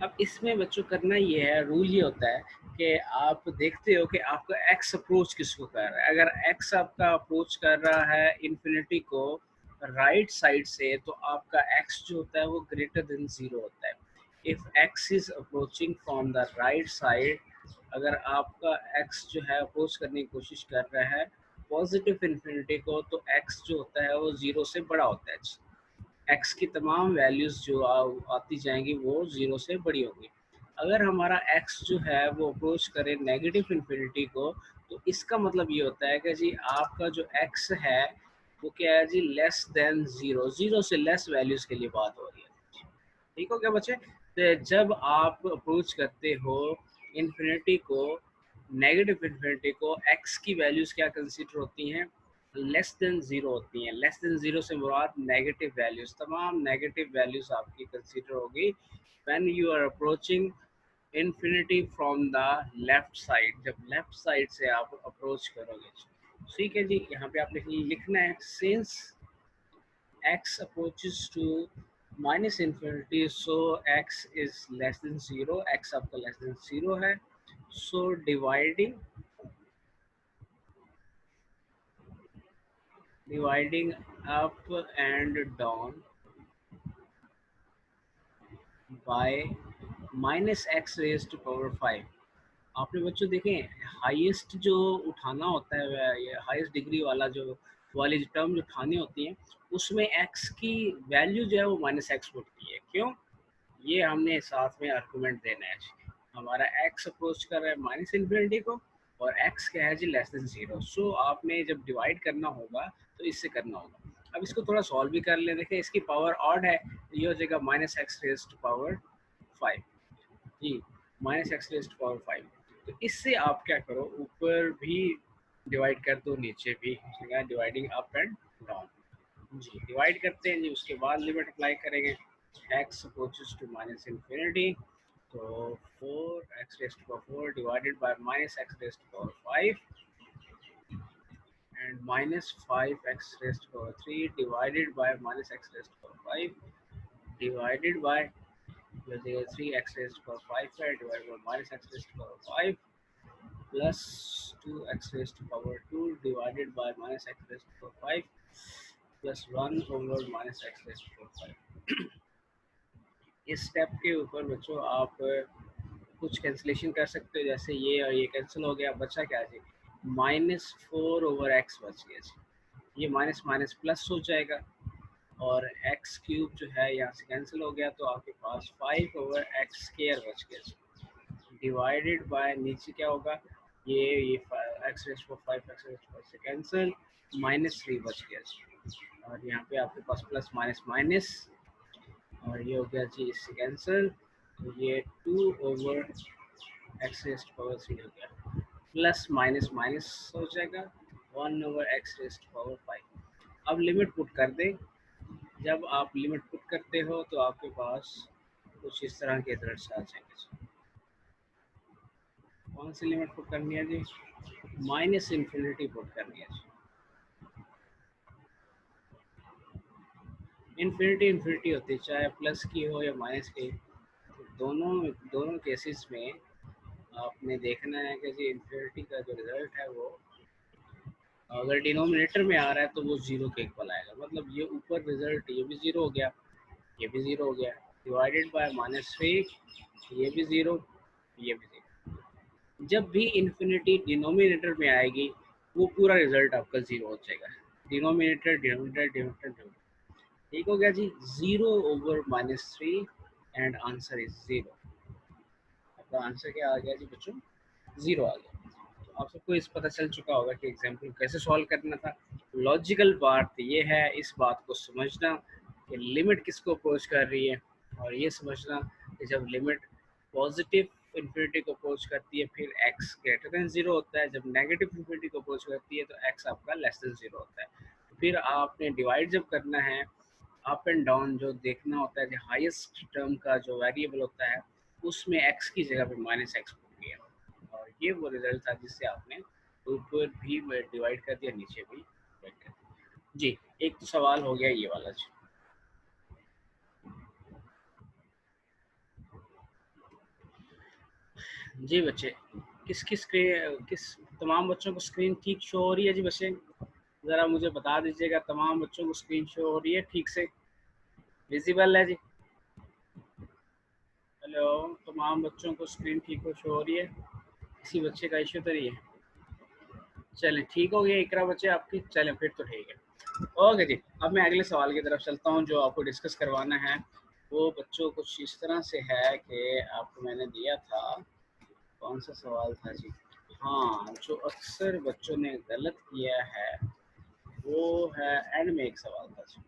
अब इसमें बच्चों करना ये है, रूल ये होता है कि आप देखते हो कि आपका एक्स अप्रोच किसको कर रहा है। अगर एक्स आपका अप्रोच कर रहा है इन्फिनिटी को राइट साइड से, तो आपका एक्स जो होता है वो ग्रेटर देन 0 होता है। If x is approaching from the right side, अगर आपका एक्स जो है अप्रोच करने की कोशिश कर रहा है पॉजिटिव इन्फिनिटी को, तो एक्स जो होता है वो 0 से बड़ा होता है। एक्स की तमाम वैल्यूज़ जो आती जाएंगी वो 0 से बड़ी होंगी। अगर हमारा एक्स जो है वो अप्रोच करे नेगेटिव इन्फिनिटी को, तो इसका मतलब ये होता है कि जी आपका जो एक्स है वो क्या है जी, लेस देन 0, 0 से लेस वैल्यूज़ के लिए बात हो रही है। ठीक हो गया बच्चे? तो जब आप अप्रोच करते हो इन्फिनिटी को, नेगेटिव इन्फिनिटी को, एक्स की वैल्यूज़ क्या कंसीडर होती हैं? लेस देन 0 होती हैं। लेस देन 0 से मुराद नेगेटिव वैल्यूज़, तमाम नेगेटिव वैल्यूज़ आपकी कंसीडर होगी when you are approaching infinity from the left side, जब लेफ्ट साइड से आप अप्रोच करोगे। ठीक है जी, यहाँ पे आपने लिखना है since x approaches to minus infinity, so x is less than 0, x आपका less than 0 है, so dividing up and down by minus x raised to power 5। आपने बच्चों देखें, हाईएस्ट जो उठाना होता है, ये हाईएस्ट डिग्री वाला जो वाली टर्म जो उठानी होती है, उसमें x की वैल्यू जो है वो माइनस एक्स उठती है। क्यों? ये हमने साथ में आर्गूमेंट देना है। हमारा x अप्रोच कर रहा है माइनस इन्फिनिटी को और x क्या है जी, लेस देन 0। सो आपने जब डिवाइड करना होगा तो इससे करना होगा। अब इसको थोड़ा सॉल्व भी कर लें। देखें इसकी पावर ऑड है, ये हो जाएगा minus x raise to power 5 जी, minus x raise to power 5। तो इससे आप क्या करो, ऊपर भी डिवाइड कर दो, नीचे भी, डिवाइडिंग अप एंड डाउन जी। डिवाइड करते हैं जी, उसके बाद लिमिट अप्लाई करेंगे। x approaches to minus infinity, so 4x raised to power 4 divided by minus x raised to power 5 and minus 5x raised to power 3 divided by minus x raised to power 5 divided by 3x raised to power 5 है, divided by minus x raised to power 5 plus 2x raised to power 2 divided by minus x raised to power 5 plus 1 over minus x raised to power 5। इस step के ऊपर बच्चों आप कुछ cancellation कर सकते हो, जैसे ये और ये कैंसिल हो गया, बचा क्या जी, -4/x बच गया जी। ये माइनस माइनस प्लस हो जाएगा और एक्स क्यूब जो है यहाँ से कैंसिल हो गया, तो आपके पास 5/x² बच गया जी। डिवाइडेड बाय नीचे क्या होगा, ये एक्स रेस्ट को 5 एक्स रेस्ट से कैंसिल, -3 बच गया जी। और यहाँ पे आपके पास प्लस माइनस माइनस और ये हो गया जी इससे कैंसिल, तो ये 2/x³ हो गया, प्लस माइनस माइनस हो जाएगा, 1/x⁵। अब लिमिट पुट कर दें। जब आप लिमिट पुट करते हो तो आपके पास कुछ इस तरह के रिजल्ट्स आ जाएंगे। कौन सी लिमिट पुट करनी है जी? माइनस इन्फिनिटी पुट करनी है जी। इन्फिनिटी इन्फिनिटी होती है, चाहे प्लस की हो या माइनस की, तो दोनों दोनों केसेस में आपने देखना है कि जी इन्फिनिटी का जो रिजल्ट है वो अगर डिनोमिनेटर में आ रहा है तो वो जीरो के इक्वल आएगा। मतलब ये ऊपर रिजल्ट ये भी जीरो हो गया, ये भी जीरो हो गया, डिवाइडेड बाय -3, ये भी जीरो, ये भी जीरो। जब भी इन्फिनिटी डिनोमिनेटर में आएगी वो पूरा रिजल्ट आपका जीरो हो जाएगा। डिनोमिनेटर डिनोमिनेटर डिनोमिनेटर डिनोमिनेटर, ठीक हो गया जी। 0/-3 एंड आंसर इज जीरो। आपका आंसर क्या आ गया जी बच्चों? जीरो आ गया। तो आप सबको इस पता चल चुका होगा कि एग्जाम्पल कैसे सॉल्व करना था। लॉजिकल बात ये है इस बात को समझना कि लिमिट किसको अप्रोच कर रही है, और ये समझना कि जब लिमिट पॉजिटिव इन्फिनिटी को अप्रोच करती है फिर x ग्रेटर देन 0 होता है, जब नेगेटिव इन्फिनिटी को अप्रोच करती है तो x आपका लेस देन 0 होता है। फिर आपने डिवाइड जब करना है, अप एंड डाउन जो देखना होता है कि हाईएस्ट टर्म का जो वेरिएबल होता है उसमें x की जगह पे -x हो गया, और ये वो रिजल्ट था जिससे आपने ऊपर भी डिवाइड कर दिया, नीचे भी डिवाइड कर दिया जी। एक तो सवाल हो गया ये वाला जी। जी बच्चे, किसकी स्क्रीन, किस तमाम बच्चों को स्क्रीन ठीक शो हो रही है जी बच्चे? ज़रा मुझे बता दीजिएगा, तमाम बच्चों को स्क्रीन शो हो रही है ठीक से, विजिबल है जी? हेलो, तमाम बच्चों को स्क्रीन ठीक हो शो हो रही है? किसी बच्चे का इश्यू तो नहीं है? चलें, ठीक हो गया इकरा बच्चे आपकी, चलें फिर तो ठीक है। ओके जी, अब मैं अगले सवाल की तरफ चलता हूँ जो आपको डिस्कस करवाना है। वो बच्चों कुछ इस तरह से है कि आपको मैंने दिया था, कौन सा सवाल था जी? हाँ, जो अक्सर बच्चों ने गलत किया है वो है, एंड में एक सवाल था जी।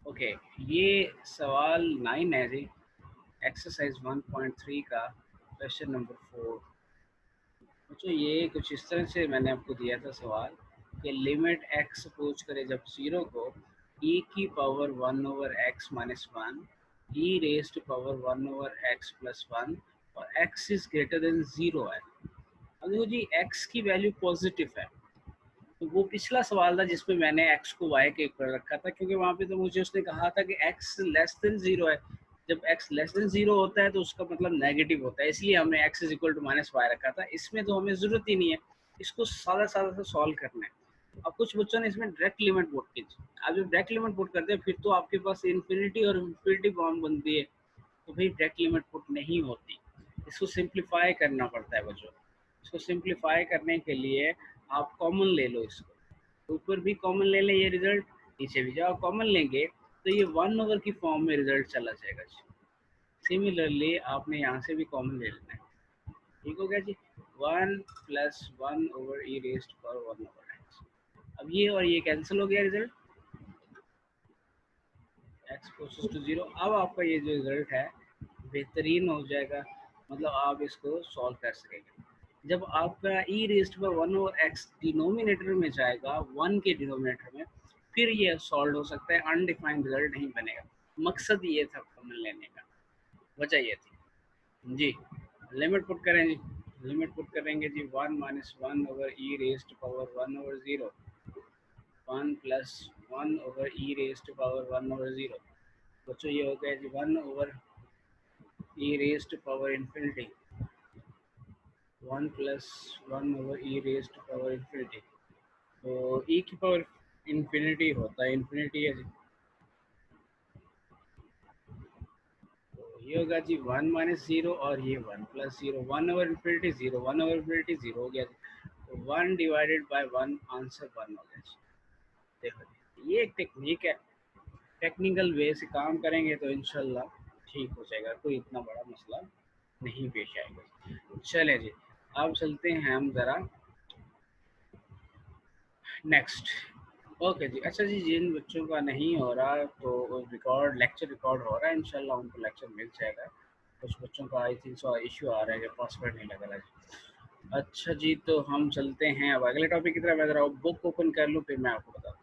ओके, ये सवाल 9 है जी, एक्सरसाइज 1.3 का क्वेश्चन नंबर 4। बच्चों ये कुछ इस तरह से मैंने आपको दिया था सवाल कि लिमिट एक्स अप्रोच करे जब जीरो को, ई की power 1/x-1, e raise to power 1/x+1 और x is greater than zero है। अब देखो जी, x की वैल्यू पॉजिटिव है, तो वो पिछला सवाल था जिसमें मैंने x को y के इक्वल रखा था, क्योंकि वहाँ पे तो मुझे उसने कहा था कि x लेस देन जीरो है। जब x लेस देन जीरो होता है तो उसका मतलब नेगेटिव होता है, इसलिए हमने x is equal to minus Y रखा था। इसमें तो हमें ज़रूरत ही नहीं है, इसको सादा सादा से सॉल्व करना है। अब कुछ बच्चों ने इसमें डायरेक्ट लिमिट पुट की। अब जब डायरेक्ट लिमिट पुट करते हैं फिर तो आपके पास इन्फिनिटी और इन्फिनिटी फॉर्म बनती है, तो भाई डायरेक्ट लिमिट पुट नहीं होती, इसको सिंप्लीफाई करना पड़ता है बच्चों। इसको सिंप्लीफाई करने के लिए आप कॉमन ले लो, इसको ऊपर भी कॉमन ले लें, ये रिजल्ट नीचे भी जब आप कॉमन लेंगे तो ये 1/, की फॉर्म में रिजल्ट चला जाएगा जी। सिमिलरली आपने यहाँ से भी कॉमन ले लेना है, ठीक हो गया जी। 1+1/e⁻1/x। अब ये और ये कैंसिल हो गया result, x goes to zero. अब आपका ये जो रिजल्ट है बेहतरीन हो जाएगा, मतलब आप इसको सॉल्व कर सकेंगे। जब आपका e⁻1/x डिनोमिनेटर में जाएगा, 1 के डिनोमिनेटर में, फिर ये सॉल्व हो सकता है, अनडिफाइंड रिजल्ट नहीं बनेगा। मकसद ये था कॉमन लेने का, वजह ये थी जी। लिमिट पुट करें जी, लिमिट पुट करेंगे जी, 1 - 1/e⁻1/0, 1+1/e⁻1/0। बच्चों ये हो गया जी 1/e⁻∞, 1+1/e⁻∞। तो e की पावर इंफिनिटी होता है, इंफिनिटी है जी। तो ये होगा जी 1 - 0 और ये 1+0, 1/∞ 0, 1/∞ 0 हो गया जी। तो 1/1 आंसर 1 हो गया जी। देखो जी, ये एक टेक्निक है, टेक्निकल वे से काम करेंगे तो इंशाल्लाह ठीक हो जाएगा, कोई इतना बड़ा मसला नहीं पेश आएगा। चले जी, अब चलते हैं हम ज़रा नेक्स्ट। ओके जी, अच्छा जी, जिन बच्चों का नहीं हो रहा तो रिकॉर्ड, लेक्चर रिकॉर्ड हो रहा है, इंशाल्लाह उनको लेक्चर मिल जाएगा। कुछ बच्चों का आई थिंक सो इशू आ रहा है कि पासवर्ड नहीं लग रहा है। अच्छा जी, तो हम चलते हैं अब अगले टॉपिक की तरफ। मैं ज़रा बुक ओपन कर लूँ फिर मैं आपको बताता हूँ।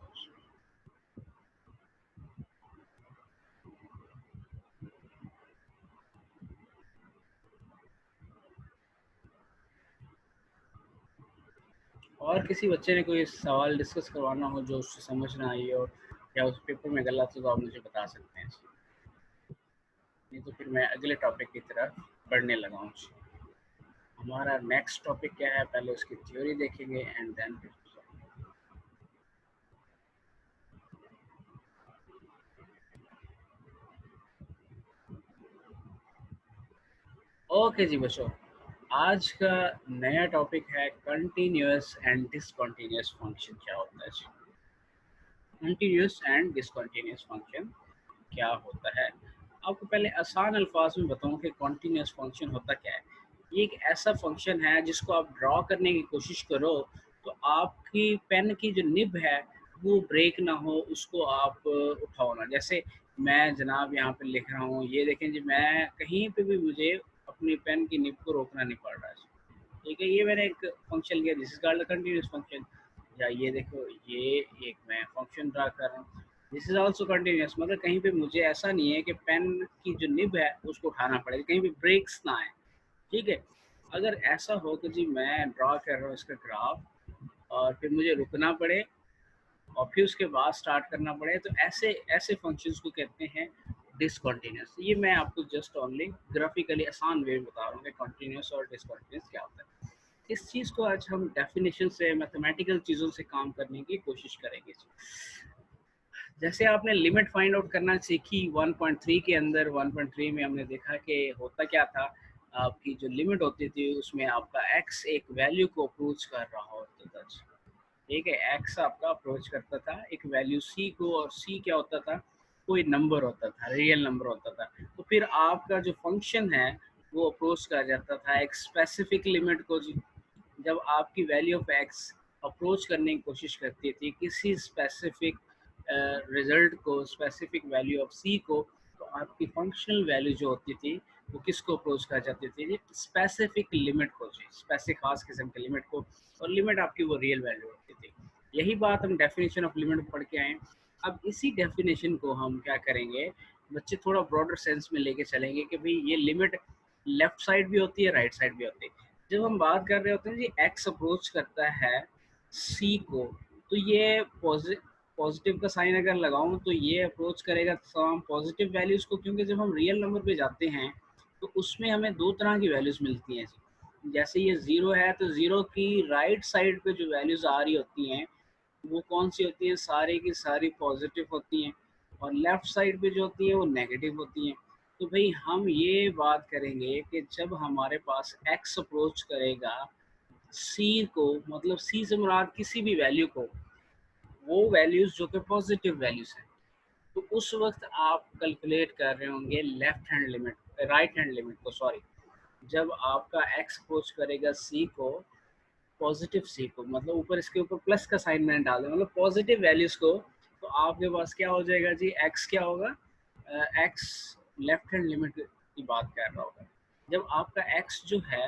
और किसी बच्चे ने कोई सवाल डिस्कस करवाना हो जो उससे समझ ना आई हो या उस पेपर में गलत हो तो आप मुझे बता सकते हैं, नहीं तो फिर मैं अगले टॉपिक की तरफ बढ़ने लगा हूँ। हमारा नेक्स्ट टॉपिक क्या है, पहले उसकी थ्योरी देखेंगे एंड देन। ओके जी बच्चों, आज का नया टॉपिक है कंटिन्यूअस एंड डिसकंटिन्यूअस फंक्शन क्या होता है। कंटिन्यूअस एंड डिसकंटिन्यूअस फंक्शन क्या होता है, आपको पहले आसान अल्फाज में बताऊं कि कॉन्टीन्यूस फंक्शन होता क्या है। ये एक ऐसा फंक्शन है जिसको आप ड्रॉ करने की कोशिश करो तो आपकी पेन की जो निब है वो ब्रेक ना हो, उसको आप उठाओ ना। जैसे मैं जनाब यहाँ पे लिख रहा हूँ, ये देखें जी, मैं कहीं पे भी मुझे अपनी पेन की निब को रोकना नहीं पड़ रहा है, ठीक है। ये मैंने एक फंक्शन लिया, this is called continuous function. या ये देखो, ये एक मैं फंक्शन ड्रा कर रहा हूँ, दिस इज आल्सो कंटिन्यूस। मतलब कहीं पे मुझे ऐसा नहीं है कि पेन की जो निब है उसको उठाना पड़े, कहीं पे ब्रेक्स ना आए, ठीक है। अगर ऐसा हो कि जी मैं ड्रा कर रहा हूँ इसका ग्राफ और फिर मुझे रुकना पड़े और फिर उसके बाद स्टार्ट करना पड़े, तो ऐसे ऐसे फंक्शंस को कहते हैं डिसकंटिन्यूस। ये मैं आपको जस्ट ओनली ग्राफिकली आसान वे में बता रहा हूँ कि कंटिन्यूस और डिसकंटिन्यूस क्या होता है। इस चीज़ को आज हम डेफिनेशन से, मैथमेटिकल चीज़ों से काम करने की कोशिश करेंगे। जैसे आपने लिमिट फाइंड आउट करना सीखी 1.3 के अंदर, 1.3 में हमने देखा कि होता क्या था, आपकी जो लिमिट होती थी उसमें आपका x एक वैल्यू को अप्रोच कर रहा होता था। ठीक है, x आपका अप्रोच करता था एक वैल्यू c को, और c क्या होता था, कोई नंबर होता था, रियल नंबर होता था। तो फिर आपका जो फंक्शन है वो अप्रोच कर जाता था एक स्पेसिफिक लिमिट को। जब आपकी वैल्यू ऑफ एक्स अप्रोच करने की कोशिश करती थी किसी स्पेसिफिक रिजल्ट को, स्पेसिफिक वैल्यू ऑफ सी को, तो आपकी फंक्शनल वैल्यू जो होती थी वो किसको अप्रोच कर जाती थी, स्पेसिफिक लिमिट को जी, स्पेसिफिक खास किस्म की लिमिट को, और लिमिट आपकी वो रियल वैल्यू होती थी। यही बात हम डेफिनेशन ऑफ लिमिट पढ़ के आए। अब इसी डेफिनेशन को हम क्या करेंगे, बच्चे थोड़ा ब्रॉडर सेंस में लेके चलेंगे कि भाई ये लिमिट लेफ्ट साइड भी होती है, राइट साइड भी होती है। जब हम बात कर रहे होते हैं जी एक्स अप्रोच करता है सी को, तो ये पॉजिटिव का साइन अगर लगाऊं तो ये अप्रोच करेगा तमाम पॉजिटिव वैल्यूज को, क्योंकि जब हम रियल नंबर पे जाते हैं तो उसमें हमें दो तरह की वैल्यूज मिलती हैं जी। जैसे ये ज़ीरो है तो ज़ीरो की राइट साइड पे जो वैल्यूज आ रही होती हैं वो कौन सी होती हैं, सारी की सारी पॉजिटिव होती हैं, और लेफ्ट साइड पे जो होती हैं वो नेगेटिव होती हैं। तो भाई हम ये बात करेंगे कि जब हमारे पास x अप्रोच करेगा c को, मतलब c से मुराद किसी भी वैल्यू को, वो वैल्यूज जो कि पॉजिटिव वैल्यूज हैं, तो उस वक्त आप कैलकुलेट कर रहे होंगे left hand limit, right hand limit को, सॉरी। जब आपका x अप्रोच करेगा c को, पॉजिटिव सी को, मतलब ऊपर इसके ऊपर प्लस का साइन मैंने डाल दिया, मतलब पॉजिटिव वैल्यूज को, तो आपके पास क्या हो जाएगा जी, एक्स क्या होगा, एक्स लेफ्ट हैंड लिमिट की बात कर रहा होगा। जब आपका एक्स जो है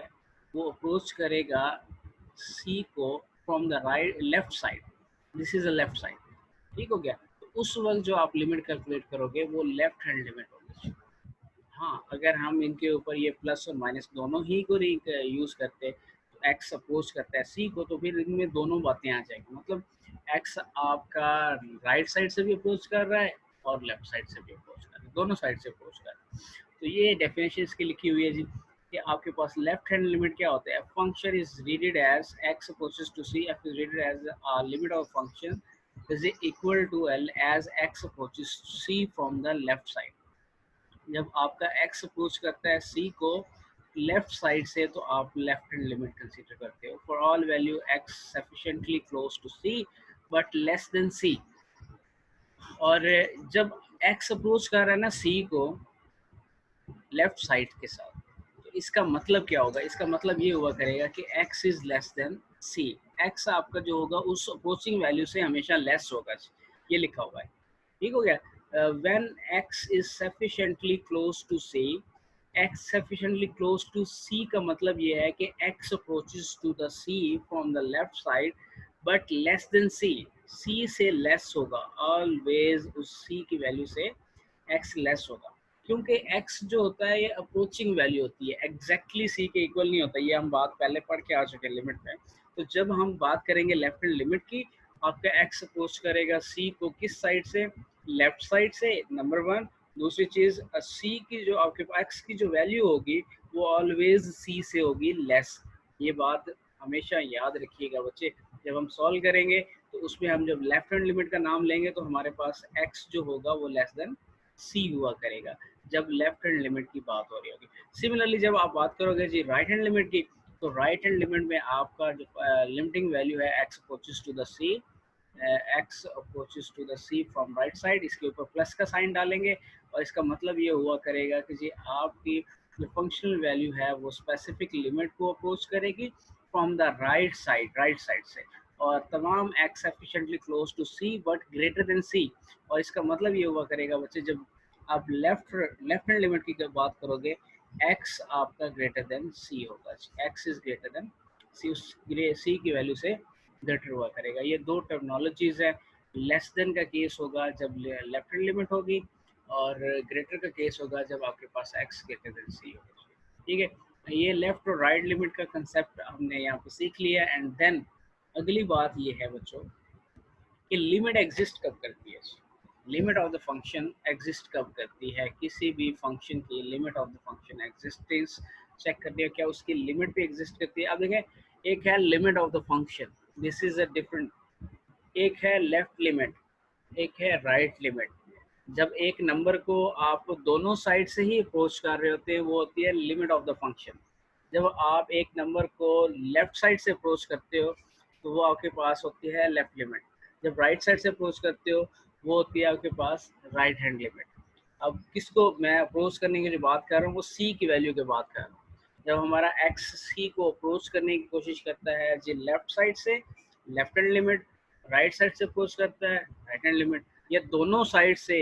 वो अप्रोच करेगा सी को from the right left side, this is a left side, ठीक हो गया। तो उस वक्त जो आप लिमिट कैलकुलेट करोगे वो लेफ्ट हैंड लिमिट होगी। हाँ, अगर हम इनके ऊपर ये प्लस और माइनस दोनों ही को यूज़ करते, तो एक्स अप्रोच करता है सी को, तो फिर इनमें दोनों बातें आ जाएंगी, मतलब एक्स आपका राइट साइड से भी अप्रोच कर रहा है और लेफ्ट साइड से भी अप्रोच कर रहा है, दोनों साइड से अप्रोच कर रहा है। तो ये डेफिनेशन इसकी लिखी हुई है जी, कि आपके पास लेफ्ट हैंड लिमिट क्या होता है, function is readed as x approaches to C, F is readed as limit of function is equal to L as x approaches C from the left side. जब आपका x अप्रोच करता है c को left side से, तो आप left hand limit consider करते हो for all value x sufficiently close to c but less than c। और जब x अप्रोच कर रहा है ना c को लेफ्ट साइड के साथ, तो इसका मतलब क्या होगा, इसका मतलब ये हुआ करेगा कि x is less than c। x आपका जो होगा उस अप्रोचिंग वैल्यू से हमेशा लेस होगा, ये लिखा हुआ है, ठीक हो गया। When x is sufficiently close to c, x sufficiently close to c का मतलब ये है कि x approaches to the c from the left side but less than c, c से लेस होगा ऑलवेज, उस c की वैल्यू से x लेस होगा, क्योंकि x जो होता है ये अप्रोचिंग वैल्यू होती है, एग्जैक्टली c के इक्वल नहीं होता, ये हम बात पहले पढ़ के आ चुके हैं लिमिट में। तो जब हम बात करेंगे लेफ्ट हैंड लिमिट की, आपका x अप्रोच करेगा c को किस साइड से, लेफ्ट साइड से, नंबर वन। दूसरी चीज c की जो आपके पास x की जो वैल्यू होगी वो ऑलवेज c से होगी लेस। ये बात हमेशा याद रखिएगा बच्चे, जब हम सॉल्व करेंगे तो उसमें हम जब लेफ्ट हैंड लिमिट का नाम लेंगे तो हमारे पास x जो होगा वो लेस देन सी हुआ करेगा, जब लेफ्ट हैंड लिमिट की बात हो रही होगी। सिमिलरली जब आप बात करोगे जी राइट हैंड लिमिट की, तो राइट हैंड लिमिट में आपका जो लिमिटिंग वैल्यू है x approaches to the C, x approaches to the C from right side, इसके ऊपर प्लस का साइन डालेंगे, और इसका मतलब ये हुआ करेगा कि जी आपकी जो फंक्शनल वैल्यू है वो स्पेसिफिक लिमिट को अप्रोच करेगी फ्रॉम द राइट साइड से, और तमाम x efficiently close to c but greater than c। और इसका मतलब ये हुआ करेगा बच्चे, जब आप लेफ्ट हैंड लिमिट की बात करोगे x आपका ग्रेटर देन c होगा, x is greater than c, उस c की वैल्यू से ग्रेटर हुआ करेगा। ये दो टर्मिनोलॉजीज है, लेस देन का केस होगा जब लेफ्ट हैंड लिमिट होगी, और ग्रेटर का केस होगा जब आपके पास x ग्रेटर देन c होगा, ठीक है। ये लेफ्ट और राइट लिमिट का कंसेप्ट हमने यहाँ पे सीख लिया, एंड देन अगली बात ये है बच्चों कि लिमिट एग्जिस्ट कब करती है। Limit of the function exist कब करती है, किसी भी फंक्शन की limit of the function existence check करनी है, क्या उसकी लिमिट भी एग्जिस्ट करती है। अब देखें, एक है limit of the function, this is a different, एक है लेफ्ट लिमिट, एक है राइट लिमिट। जब एक नंबर को आप दोनों साइड से ही अप्रोच कर रहे होते हैं, वो होती है लिमिट ऑफ द फंक्शन। जब आप एक नंबर को लेफ्ट साइड से अप्रोच करते हो तो वो आपके पास होती है लेफ्ट लिमिट। जब राइट साइड से अप्रोच करते हो वो होती है आपके पास राइट हैंड लिमिट। अब किसको मैं अप्रोच करने की जो बात कर रहा हूँ वो सी की वैल्यू की बात कर रहा हूँ। जब हमारा एक्स सी को अप्रोच करने की कोशिश करता है जी लेफ्ट साइड से, left hand limit, right side से अप्रोच करता है राइट हैंड लिमिट, या दोनों साइड से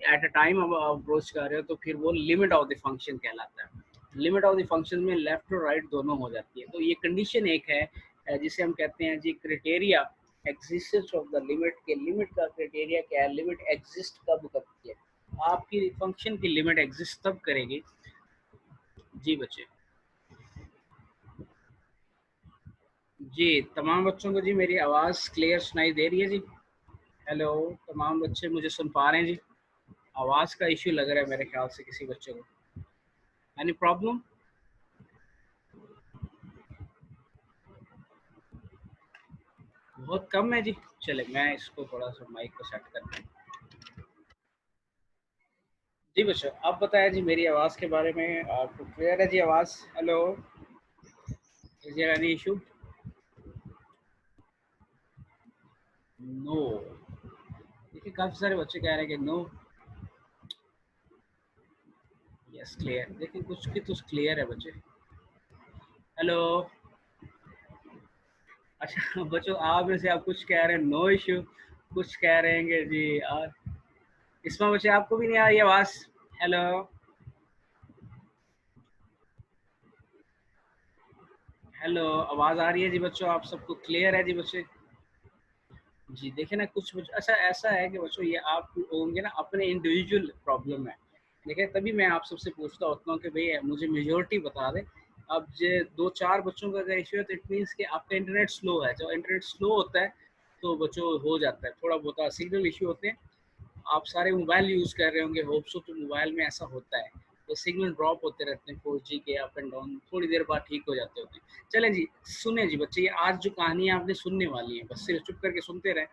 एट अ टाइम आप अप्रोच कर रहे हो तो फिर वो लिमिट ऑफ द फंक्शन कहलाता है। लिमिट ऑफ द फंक्शन में लेफ्ट और राइट दोनों हो जाती है। तो ये कंडीशन एक है जिसे हम कहते हैं जी criteria existence of the limit के। लिमिट का क्राइटेरिया क्या है, लिमिट एग्जिस्ट कब करती है। आपकी फंक्शन की लिमिट एग्जिस्ट तब करेगी जी बच्चे। जी तमाम बच्चों को जी मेरी आवाज़ क्लियर सुनाई दे रही है जी। हेलो, तमाम बच्चे मुझे सुन पा रहे हैं जी। आवाज़ का इश्यू लग रहा है मेरे ख्याल से किसी बच्चे को। Any problem? बहुत कम है जी। चले मैं इसको थोड़ा सा माइक को सेट करता हूँ। जी बच्चों आप बताएं जी मेरी आवाज़ के बारे में, आपको क्लियर है जी आवाज़? Hello, is there any issue? No. देखिए काफ़ी सारे बच्चे कह रहे हैं कि नो। Yes clear. देखिए कुछ की तो क्लियर है बच्चे। हेलो। अच्छा बच्चों आप में से आप कुछ कह रहे हैं नो इशू, कुछ कह रहे हैं जी। और इसमें बच्चे आपको भी नहीं आ रही आवाज़? हेलो। हेलो, आवाज़ आ रही है जी बच्चों? आप सबको क्लियर है जी बच्चे? जी देखिए ना कुछ अच्छा ऐसा है कि बच्चों ये आप होंगे ना अपने इंडिविजुअल प्रॉब्लम है। देखिए तभी मैं आप सबसे पूछता होता हूँ कि भई मुझे मेजॉरिटी बता दें। अब जे 2-4 बच्चों का अगर इश्यू है तो इट मीन्स कि आपका इंटरनेट स्लो है। जब इंटरनेट स्लो होता है तो बच्चों हो जाता है, थोड़ा बहुत सिग्नल इश्यू होते हैं। आप सारे मोबाइल यूज़ कर रहे होंगे, होप सो, तो मोबाइल में ऐसा होता है। तो सिग्नल ड्रॉप होते रहते हैं 4G के अप एंड डाउन, थोड़ी देर बाद ठीक हो जाते होते हैं। चलें जी, सुने जी बच्चे, ये आज जो कहानी आपने सुनने वाली है, बस सिर्फ चुप करके सुनते रहें।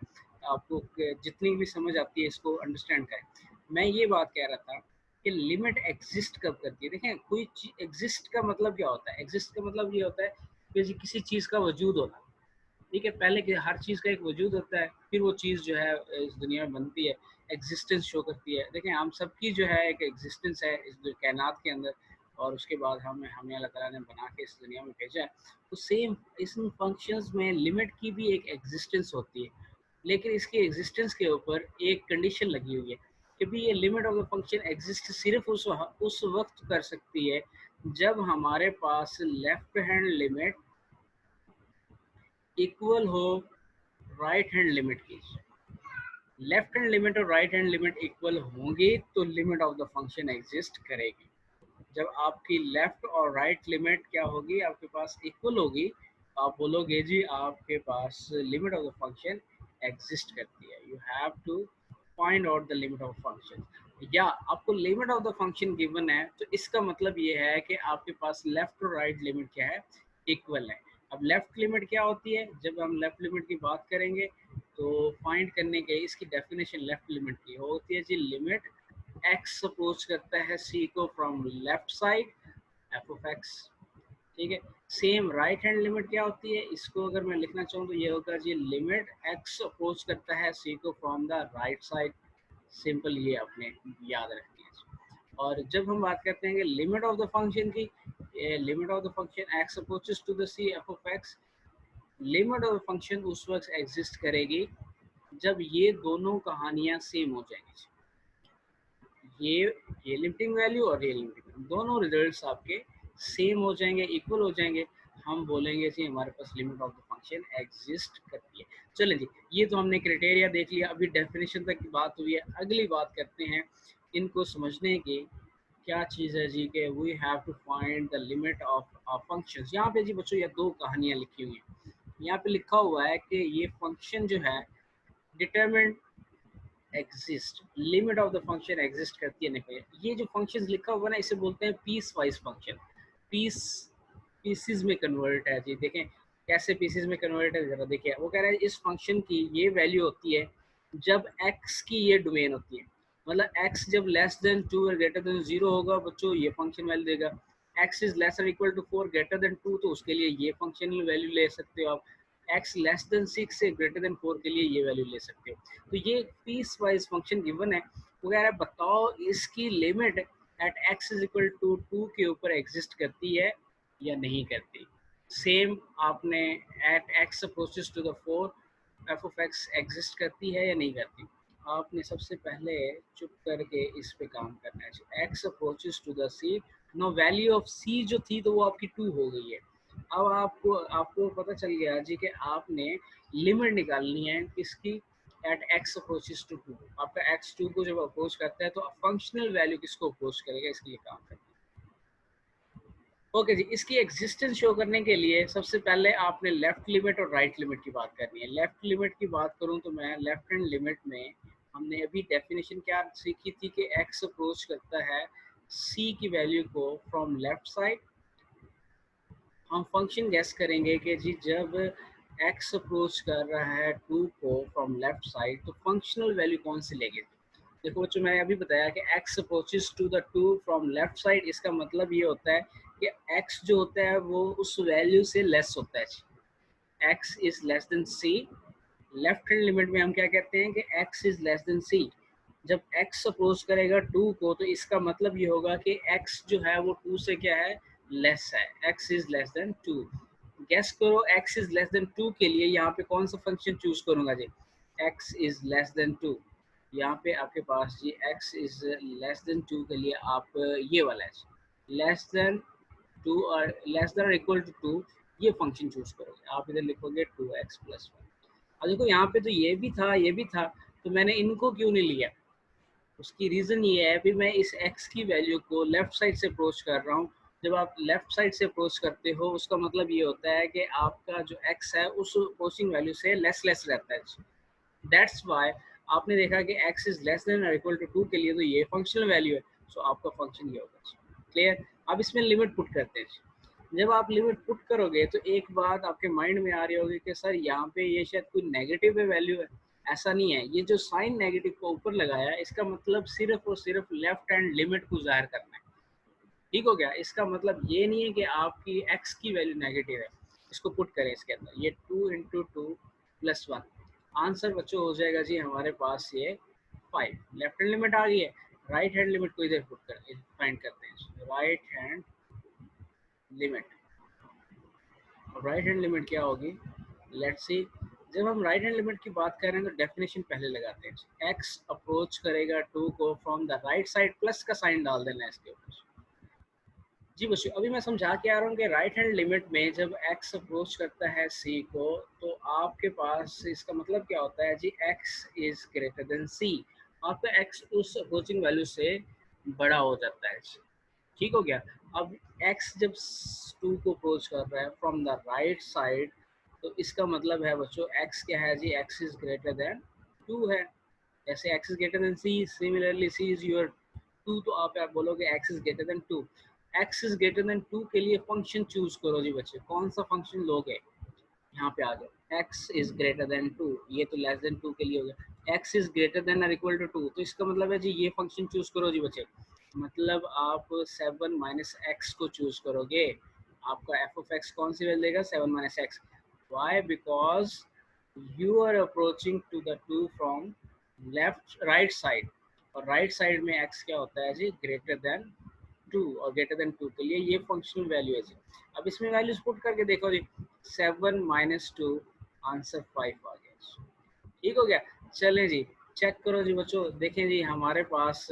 आपको जितनी भी समझ आती है इसको अंडरस्टैंड करें। मैं ये बात कह रहा था कि लिमिट एग्जिस्ट कब करती है। देखें कोई चीज़ एग्जिस्ट का मतलब क्या होता है? एग्जिस्ट का मतलब ये होता है कि जी किसी चीज़ का वजूद होना। ठीक है, पहले कि हर चीज़ का एक वजूद होता है, फिर वो चीज़ जो है इस दुनिया में बनती है, एग्जिस्टेंस शो करती है। देखें हम सबकी जो है एक एग्जिस्टेंस है इस कायनात के अंदर, और उसके बाद हमें अल्लाह ताला ने बना के इस दुनिया में भेजा है। तो सेम इस फंक्शंस में लिमिट की भी एक एग्जिस्टेंस होती है, लेकिन इसकी एग्जिस्टेंस के ऊपर एक कंडीशन लगी हुई है कि भी ये limit of the function exist सिर्फ उस वक्त कर सकती है जब हमारे पास लेफ्ट हैंड लिमिट इक्वल हो राइट हैंड लिमिट की। लेफ्ट हैंड लिमिट और राइट हैंड लिमिट इक्वल होंगी तो limit of the function exist करेगी। जब आपकी लेफ्ट और राइट लिमिट क्या होगी, आपके पास इक्वल होगी, आप बोलोगे जी आपके पास limit of the function exist करती है। You have to find out the limit of function. या आपको limit of the function given है तो इसका मतलब ये है कि आपके पास लेफ्ट और राइट लिमिट क्या है, इक्वल है। अब लेफ्ट लिमिट क्या होती है, जब हम लेफ्ट लिमिट की बात करेंगे तो फाइंड करने के इसकी डेफिनेशन लेफ्ट लिमिट की होती है जी लिमिट एक्स अप्रोच करता है सी को from left side F of x. ठीक है, सेम राइट हैंड लिमिट क्या होती है, इसको अगर मैं लिखना चाहूँ तो ये होगा जी लिमिट एक्स अप्रोच करता है सी को from the right side. Simple, ये आपने याद रखनी है। और जब हम बात करते हैं कि लिमिट ऑफ द फंक्शन की, limit of the function x approaches to the c f of x, limit of the function उस वक्त एग्जिस्ट करेगी जब ये दोनों कहानियाँ सेम हो जाएंगी। ये ये लिमिटिंग वैल्यू और ये लिमिटिंग दोनों रिजल्ट्स आपके सेम हो जाएंगे, इक्वल हो जाएंगे। हम बोलेंगे जी हमारे पास limit of the function exist करती है। चलिए जी, ये तो हमने क्राइटेरिया देख लिया, अभी डेफिनेशन तक की बात हुई है। अगली बात करते हैं इनको समझने की, क्या चीज़ है जी कि we have to find the limit of functions. यहाँ पे जी बच्चों ये दो कहानियाँ लिखी हुई हैं। यहाँ पे लिखा हुआ है कि ये फंक्शन जो है determine exist, limit of the function exist करती है नहीं। ये जो फंक्शन लिखा हुआ ना इसे बोलते हैं piecewise function. Piece pieces में कन्वर्ट है जी। देखें कैसे पीसीज में कन्वर्ट है, जरा देखिए। वो कह रहा है इस फंक्शन की ये वैल्यू होती है जब x की ये डोमेन होती है, मतलब x जब लेस देन 2 और ग्रेटर देन 0 होगा बच्चों ये फंक्शन वैल्यू देगा। x is less equal to 4 greater than 2 तो उसके लिए ये फंक्शन वैल्यू ले सकते हो आप। x लेस देन 6 से ग्रेटर देन 4 के लिए ये वैल्यू ले सकते हो। तो ये पीस वाइज फंक्शन गिवन है। वो कह रहा है बताओ इसकी limit at x is equal to 2 के ऊपर एग्जिस्ट करती है या नहीं करती। सेम आपने at x approaches to the 4 f of x exist करती है या नहीं करती। आपने सबसे पहले चुप करके इस पे काम करना है। X approaches to the C, no value of C जो थी तो वो आपकी 2 हो गई है। अब आपको आपको पता चल गया जी कि आपने लिमिट निकालनी है किसकी, एट एक्स अप्रोचेस टू 2। आपका एक्स 2 को जब अप्रोच करता है तो फंक्शनल वैल्यू किसको अप्रोच करेगा, इसके लिए काम करना है। ओके जी, इसकी एग्जिस्टेंस शो करने के लिए सबसे पहले आपने लेफ्ट लिमिट और राइट लिमिट की बात करनी है। लेफ्ट लिमिट की बात करूं तो मैं लेफ्ट हैंड लिमिट में हमने अभी डेफिनेशन क्या सीखी थी कि x अप्रोच करता है c की वैल्यू को फ्रॉम लेफ्ट साइड। हम फंक्शन गैस करेंगे कि जी जब x अप्रोच कर रहा है 2 को फ्रॉम लेफ्ट साइड तो फंक्शनल वैल्यू कौन सी लेंगे। देखो बच्चों मैंने अभी बताया कि x approaches to the 2 from left side, इसका मतलब ये होता है कि x जो होता है वो उस वैल्यू से लेस होता है। x is less than c। Left hand limit में हम क्या कहते हैं कि x is less than c। जब x अप्रोच करेगा 2 को तो इसका मतलब ये होगा कि x जो है वो 2 से क्या है, लेस है। x is less than 2। Guess करो x इज लेस देन 2 के लिए यहाँ पे कौन सा फंक्शन चूज करूंगा जी। x इज लेस देन 2, यहाँ पे आपके पास जी x इज लेस देन 2 के लिए आप ये वाला है लेस देन 2 और लेस देन इक्वल टू 2 ये फंक्शन चूज करोगे। आप इधर लिखोगे 2x प्लस 1। अब देखो यहाँ पे तो ये भी था तो मैंने इनको क्यों नहीं लिया। उसकी रीज़न ये है, अभी मैं इस x की वैल्यू को लेफ्ट साइड से अप्रोच कर रहा हूँ। जब आप लेफ्ट साइड से अप्रोच करते हो उसका मतलब ये होता है कि आपका जो x है उस अप्रोचिंग वैल्यू से लेस लेस रहता है। दैट्स वाई आपने देखा कि x is less than equal to 2 के लिए तो ये फंक्शनल वैल्यू है, सो आपका फंक्शन ये होगा। क्लियर। अब इसमें लिमिट पुट करते हैं। जब आप लिमिट पुट करोगे तो एक बात आपके माइंड में आ रही होगी कि सर यहाँ पे ये शायद कोई नेगेटिव वैल्यू है। ऐसा नहीं है, ये जो साइन नेगेटिव को ऊपर लगाया है इसका मतलब सिर्फ और सिर्फ लेफ्ट हैंड लिमिट को जाहिर करना है। ठीक हो गया। इसका मतलब ये नहीं है कि आपकी x की वैल्यू नेगेटिव है। इसको पुट करें इसके अंदर, ये 2 इंटू 2 प्लस 1। आंसर बच्चों हो जाएगा जी हमारे पास ये 5। लेफ्ट हैंड लिमिट आ गई है। राइट हैंड लिमिट को इधर पुट कर फाइंड करते हैं। Right hand limit, right hand limit क्या होगी, लेट्स सी। जब हम राइट हैंड लिमिट की बात कर रहे हैं तो डेफिनेशन पहले लगाते हैं। x अप्रोच करेगा 2 को from the right side, plus का साइन डाल देना है इसके ऊपर। जी बच्चों अभी मैं समझा के आ रहा हूँ कि राइट हैंड लिमिट में जब x अप्रोच करता है c को तो आपके पास इसका मतलब क्या होता है जी, x is greater than c। आपका x उस अप्रोचिंग वैल्यू से बड़ा हो जाता है। ठीक हो गया। अब x जब 2 को अप्रोच कर रहा है फ्रॉम द राइट साइड तो इसका मतलब है बच्चों x क्या है जी, x इज ग्रेटर देन 2 है। जैसे x is greater than c, similarly c is your 2 तो आप बोलोगे x is greater than 2। x is greater than 2 के लिए फंक्शन चूज करो जी बच्चे, कौन सा फंक्शन लोगे। यहाँ पे आ जाओ, x इज ग्रेटर देन 2, ये तो लेस देन 2 के लिए हो गया। x इज ग्रेटर देन और इक्वल टू 2 तो इसका मतलब है जी ये फंक्शन चूज करो जी बच्चे। मतलब आप 7 माइनस एक्स को चूज करोगे। आपका एफ ऑफ एक्स कौन सी वैल्यू देगा, 7 minus x. Why, because you are approaching to the 2 from left right side, और राइट साइड में x क्या होता है जी, ग्रेटर देन 2, और ग्रेटर देन 2 के लिए ये फंक्शनल वैल्यू है जी। अब इसमें वैल्यूज पुट करके देखो जी, 7 माइनस 2, आंसर 5 आ गया। ठीक हो गया। चलें जी चेक करो जी बच्चों, देखें जी हमारे पास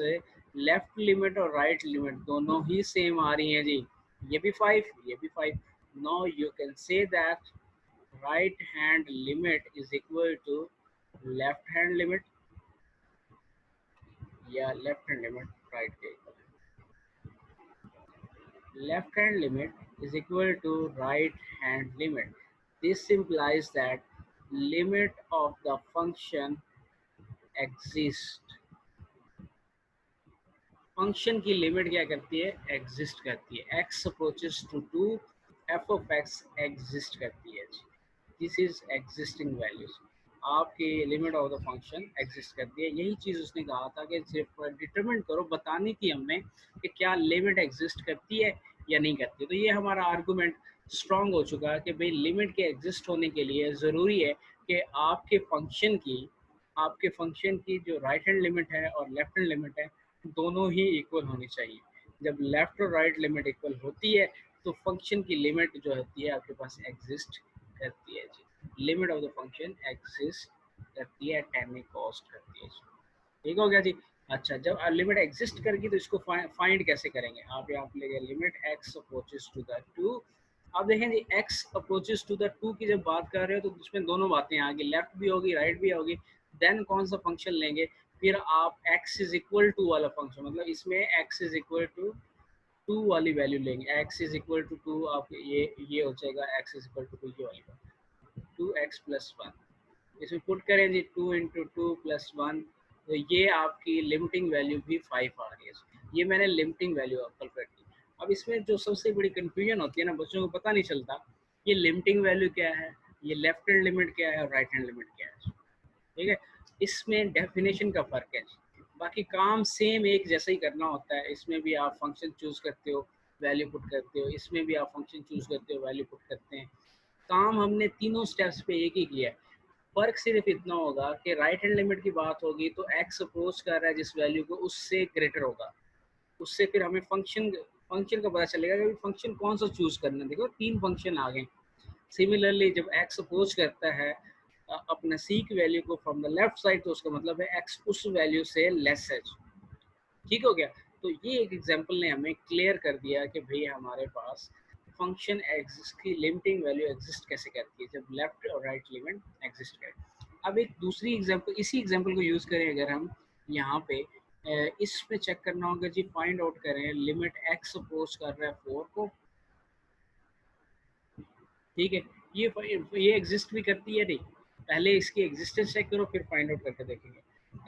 लेफ्ट लिमिट और राइट लिमिट दोनों ही सेम आ रही हैं जी। ये भी 5, ये भी 5। Now you can say that right hand limit is equal to left hand limit, या लेफ्ट हैंड लिमिट राइट के equal. Left hand limit is equal to right hand limit. This implies that limit of the function exist. Function की limit क्या करती है, exist करती है। X approaches to two, F of x exist करती है। This is existing values. आपकी limit of the function exist करती है। यही चीज़ उसने कहा था कि सिर्फ डिटरमिन करो, बतानी थी हमने कि क्या लिमिट एग्जिस्ट करती है या नहीं करती। तो ये हमारा आर्गूमेंट स्ट्रॉन्ग हो चुका है कि भाई लिमिट के एग्जिस्ट होने के लिए ज़रूरी है कि आपके फंक्शन की जो राइट हैंड लिमिट है और लेफ्ट हैंड लिमिट है दोनों ही इक्वल होनी चाहिए। जब लेफ्ट और राइट लिमिट इक्वल होती है तो फंक्शन की लिमिट जो होती है आपके पास एग्जिस्ट करती है जी। Limit of the function exist करती है, टेन कॉस्ट करती है जी। ठीक हो गया जी। अच्छा, जब लिमिट एग्जिस्ट करेगी तो इसको फाइंड कैसे करेंगे। आप यहाँ पे लेंगे limit x approaches to the two. अब देखें जी, X approaches to the two की जब बात कर रहे हो तो उसमें दोनों बातें आगे, लेफ्ट भी होगी राइट भी होगी। देन कौन सा फंक्शन लेंगे, फिर आप x इज इक्वल टू वाला फंक्शन, मतलब इसमें x is equal to two वाली वैल्यू लेंगे। x is equal to two, आप ये हो जाएगा x is equal to two, ये वाली टू एक्स प्लस वन। इसमें पुट करें जी two into two plus one, तो ये आपकी लिमिटिंग वैल्यू भी 5 आ रही है। ये मैंने लिमिटिंग वैल्यू कैलकुलेट की। अब इसमें जो सबसे बड़ी कंफ्यूजन होती है ना, बच्चों को पता नहीं चलता ये लिमिटिंग वैल्यू क्या है, ये लेफ्ट हैंड लिमिट क्या है और राइट हैंड लिमिट क्या है। ठीक है, इसमें डेफिनेशन का फ़र्क है। बाकी काम सेम एक जैसा ही करना होता है। इसमें भी आप फंक्शन चूज़ करते हो, वैल्यू पुट करते हो, इसमें भी आप फंक्शन चूज़ करते हो, वैल्यू पुट करते हैं। काम हमने तीनों स्टेप्स पे एक ही किया है। फ़र्क सिर्फ इतना होगा कि राइट हैंड लिमिट की बात होगी तो एक्स अप्रोच कर रहा है जिस वैल्यू को, उससे ग्रेटर होगा। उससे फिर हमें फंक्शन का पता चलेगा कि फंक्शन कौन सा चूज़ करना है। देखो 3 फंक्शन आ गए। सिमिलरली जब x अप्रोच करता है अपना c की वैल्यू को फ्रॉम द लेफ्ट साइड, तो उसका मतलब है x उस वैल्यू से लेस है। ठीक हो गया। तो ये एक एग्जांपल ने हमें क्लियर कर दिया कि भाई हमारे पास फंक्शन एग्जिस्ट की लिमिटिंग वैल्यू एग्जिस्ट कैसे करती है जब लेफ्ट और राइट लिमिट एग्जिस्ट करे। अब एक दूसरी एग्जांपल, इसी एग्जांपल को यूज़ करें अगर हम यहाँ पे इसमें चेक करना होगा जी, फाइंड आउट करें लिमिट x अप्रोच कर रहा है 4 को। ठीक है, ये एग्जिस्ट भी करती है नहीं। पहले इसकी एग्जिस्टेंस चेक करो फिर फाइंड आउट करके देखेंगे।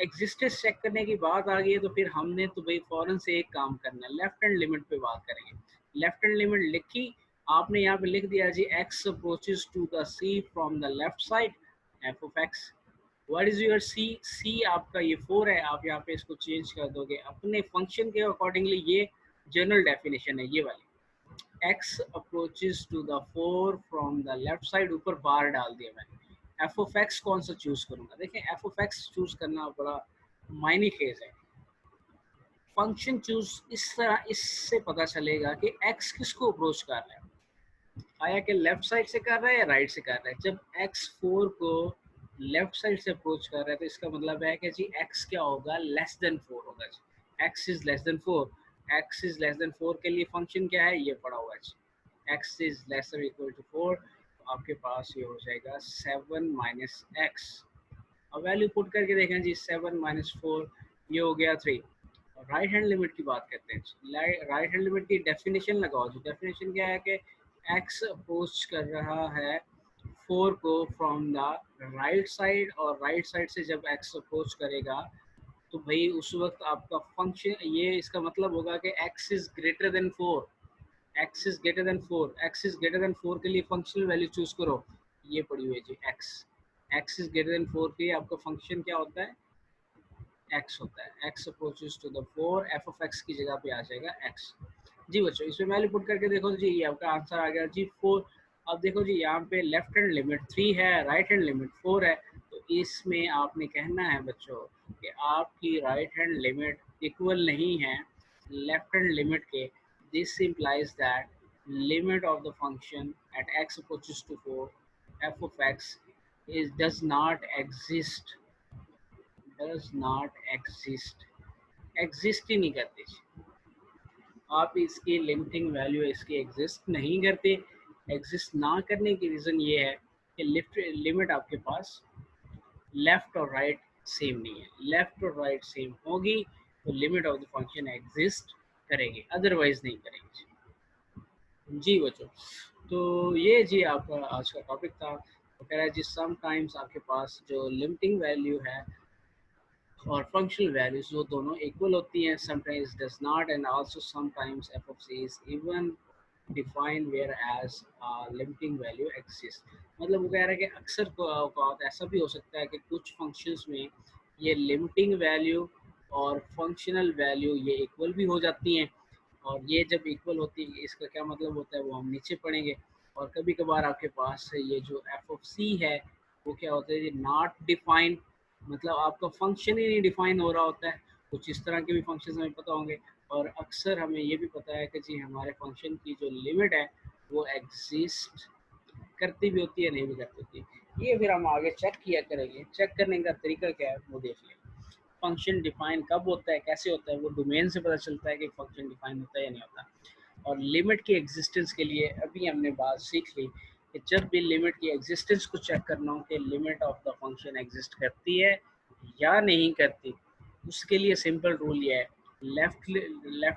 एग्जिस्टेंस चेक करने की बात आ गई है तो फिर हमने तो भाई फौरन से एक काम करना है, लेफ्ट हैंड लिमिट पे बात करेंगे। लेफ्ट हैंड लिमिट लिखी आपने, यहाँ पे लिख दिया जी x approaches to the c from the left side f of x। What is your c? c आपका ये 4 है। आप यहाँ पे इसको चेंज कर दोगे अपने फंक्शन के अकॉर्डिंगली। ये जनरल डेफिनेशन है ये वाली। x approaches to the 4 from the left side, ऊपर बार डाल दिया मैंने। f of x कौन सा चूज करूंगा, देखें f of x चूज करना बड़ा मायने खेज है। फंक्शन चूज इस तरह, इससे पता चलेगा कि x किसको अप्रोच कर रहा है, आया कि लेफ्ट साइड से कर रहा है या राइट से कर रहा है। जब x 4 को लेफ्ट साइड से अप्रोच कर रहा है तो इसका मतलब है कि जी x क्या होगा, लेस देन 4 होगा जी। x is less then 4, x is less then 4 के लिए फंक्शन क्या है, ये पड़ा हुआ है जी। x is less than equal to 4, तो आपके पास ये हो जाएगा 7 माइनस एक्स। अब वैल्यू पुट करके देखें जी, 7 माइनस 4 ये हो गया 3। राइट हैंड लिमिट की बात करते हैं। राइट हैंड लिमिट की डेफिनेशन लगाओ जी। डेफिनेशन क्या है कि x अप्रोच कर रहा है 4 को फ्रॉम द राइट साइड, और राइट साइड से जब x अप्रोच करेगा तो भाई उस वक्त आपका फंक्शन, ये इसका मतलब होगा कि x is greater then 4। x is greater then 4, x is greater then 4 के लिए फंक्शनल वैल्यू चूज करो। ये पड़ी हुई है जी x इज ग्रेटर देन 4 के लिए आपका फंक्शन क्या होता है, x होता है। x approaches to the 4, f of x की जगह पे आ जाएगा x। जी बच्चों, इसमें वैल्यू पुट करके देखो जी, ये आपका आंसर आ गया जी 4। अब देखो जी, यहाँ पे लेफ्ट हैंड लिमिट 3 है, राइट हैंड लिमिट 4 है। तो इसमें आपने कहना है बच्चों कि आपकी राइट हैंड लिमिट इक्वल नहीं है लेफ्ट हैंड लिमिट के। This implies that limit of the function at x approaches to 4 f of x is does not exist, exist ही नहीं करते। आप इसकी लिमिटिंग वैल्यू इसकी एग्जिस्ट नहीं करते। एग्जिस्ट ना करने की रीज़न ये है कि लिमिट आपके पास लेफ़्ट और राइट सेम नहीं है। लेफ़्ट और राइट सेम होगी तो limit of the function exist करेगी, अदरवाइज नहीं करेगी। जी बच्चों, तो ये जी आपका आज का टॉपिक था। तो कह रहा है जी, समटाइम्स आपके पास जो लिमिटिंग वैल्यू है और फंक्शनल वैल्यूज वो दोनों इक्वल होती हैं, sometimes does not and also sometimes f of c is even defined whereas limiting value exist. मतलब वो कह रहा है कि अक्सर औकात ऐसा भी हो सकता है कि कुछ फंक्शंस में ये लिमिटिंग वैल्यू और फंक्शनल वैल्यू ये इक्वल भी हो जाती हैं, और ये जब इक्वल होती है इसका क्या मतलब होता है वो हम नीचे पढ़ेंगे। और कभी कभार आपके पास ये जो एफ ऑफ सी है वो क्या होता है, नॉट डिफाइंड, मतलब आपका फंक्शन ही नहीं डिफाइन हो रहा होता है। कुछ इस तरह के भी फंक्शन हमें पता होंगे। और अक्सर हमें ये भी पता है कि जी हमारे फंक्शन की जो लिमिट है वो एग्जिस्ट करती भी होती है, नहीं भी करती होती। ये फिर हम आगे चेक किया करेंगे। चेक करने का तरीका क्या है वो देख लेंगे। फंक्शन डिफाइन कब होता है, कैसे होता है, वो डोमेन से पता चलता है कि फंक्शन डिफाइन होता है या नहीं होता। और लिमिट की एग्जिस्टेंस के लिए अभी हमने बात सीख ली कि जब भी लिमिट की एग्जिस्टेंस को चेक करना हो कि limit of the function exist करती है या नहीं करती, उसके लिए सिंपल रूल ये है, लेफ्ट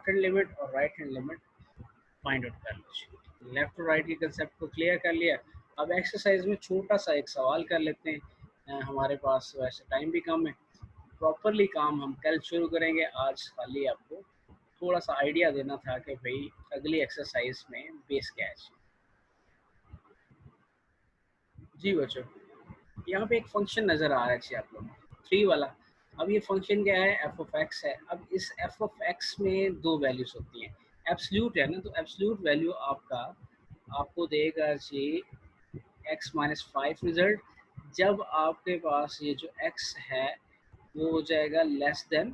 हैंड लिमिट और right hand limit find out कर लीजिए। लेफ्ट और राइट के कंसेप्ट को क्लियर कर लिया। अब एक्सरसाइज में छोटा सा एक सवाल कर लेते हैं। हमारे पास वैसे टाइम भी कम है, प्रॉपरली काम हम कल शुरू करेंगे। आज खाली आपको थोड़ा सा आइडिया देना था कि भाई अगली एक्सरसाइज में बेस क्या है। जी बच्चों, यहाँ पे एक फंक्शन नज़र आ रहा है जी आप लोगों को, 3 वाला। अब ये फंक्शन क्या है, एफ ऑफ एक्स है। अब इस एफ ऑफ एक्स में दो वैल्यूज होती हैं, एब्सोल्यूट है ना, तो एब्सोल्यूट वैल्यू आपका आपको देगा जी एक्स माइनस फाइव रिजल्ट। जब आपके पास ये जो एक्स है वो हो जाएगा लेस देन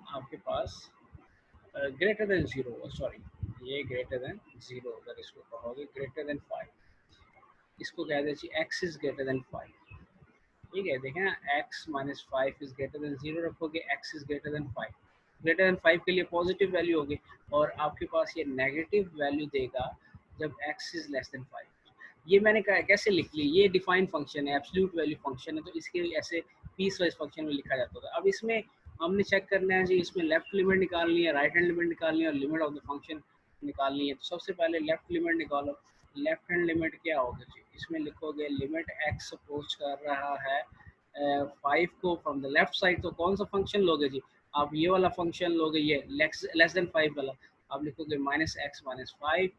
आपके पास ग्रेटर देन जीरो, सॉरी ये ग्रेटर देन जीरो, अगर इसको कहोगे ग्रेटर देन फाइव, इसको कह दीजिए x is greater than five. ठीक है, देखें ना, x minus five is greater than zero रखोगे, x is greater than five. Greater than five के लिए पॉजिटिव वैल्यू होगी, और आपके पास ये नेगेटिव वैल्यू देगा जब x is less then five. ये मैंने कैसे लिख ली, ये डिफाइंड फंक्शन है, एब्सोल्यूट वैल्यू फंक्शन है, तो इसके ऐसे पीस वाइज फंक्शन में लिखा जाता है। अब इसमें हमने चेक करना है जी, इसमें लेफ्ट लिमिट निकालनी है, राइट हैंड लिमिट निकालनी है, और लिमिट ऑफ द फंक्शन निकालनी है। तो सबसे पहले लेफ्ट लिमिट निकालो। लेफ्ट हैंड लिमिट क्या होगी जी, इसमें लिखोगे लिमिट एक्स अप्रोच कर रहा है फाइव को फ्रॉम द लेफ्ट साइड, तो कौन सा फंक्शन लोगे जी, आप ये वाला फंक्शन लोगे, ये लेस देन फाइव वाला। आप लिखोगे minus x minus five,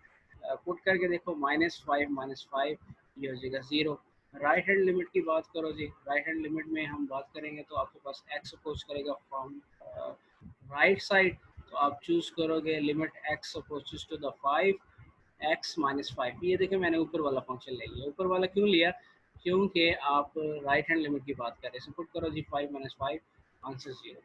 put करके देखो माइनस फाइव, ये हो जाएगा जीरो। राइट हैंड लिमिट की बात करो जी, राइट हैंड लिमिट में हम बात करेंगे तो आपके पास एक्स अप्रोच करेगा फ्रॉम राइट साइड, तो आप चूज करोगे limit x approaches to the five x minus five. ये देखिए मैंने ऊपर वाला फंक्शन ले लिया। ऊपर वाला क्यों लिया, क्योंकि आप राइट हैंड लिमिट की बात कर रहे हैं। पुट करो जी five minus five, answer zero.